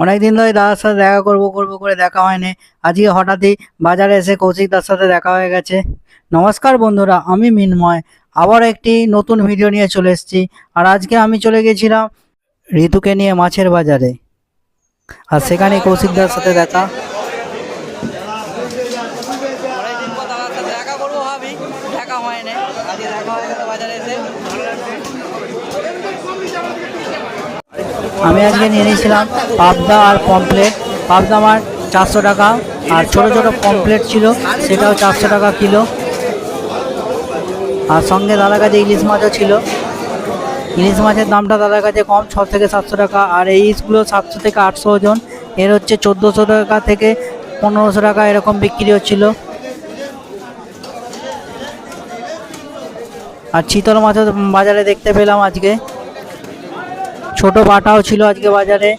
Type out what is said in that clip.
অনেকদিন ধরে দাদার সাথে দেখা করব করব করে দেখা হয়নি। আজকে হঠাৎই বাজারে এসে কৌশিকদার সাথে দেখা হয়ে গেছে। নমস্কার বন্ধুরা, আমি মিনময়। আবার একটি নতুন ভিডিও নিয়ে চলে এসেছি। আর আজকে আমি চলে গেছিলাম ঋতুকে নিয়ে মাছের বাজারে, আর সেখানে কৌশিকদার সাথে দেখা। অনেকদিন পর দাদার সাথে দেখা করবো ভাবি, দেখা হয়নি। আজকে দেখা হয়ে গেল বাজারে এসে। আমি আজকে নিয়ে নিয়েছিলাম পাবদা আর পমপ্লেট। পাবদা আমার 400 টাকা, আর ছোট ছোট পমপ্লেট ছিল সেটাও 400 টাকা কিলো। আর সঙ্গে দাদার কাছে ইলিশ মাছও ছিল। ইলিশ মাছের দামটা দাদার কাছে কম, 6 থেকে 700 টাকা। আর এই ইলিশগুলো 700 থেকে 800 ওজন। এর হচ্ছে 1400 টাকা থেকে 1500 টাকা এরকম বিক্রি হচ্ছিল। আর চিতল মাছও বাজারে দেখতে পেলাম আজকে। ছোট বাটাও ছিল আজকে বাজারে।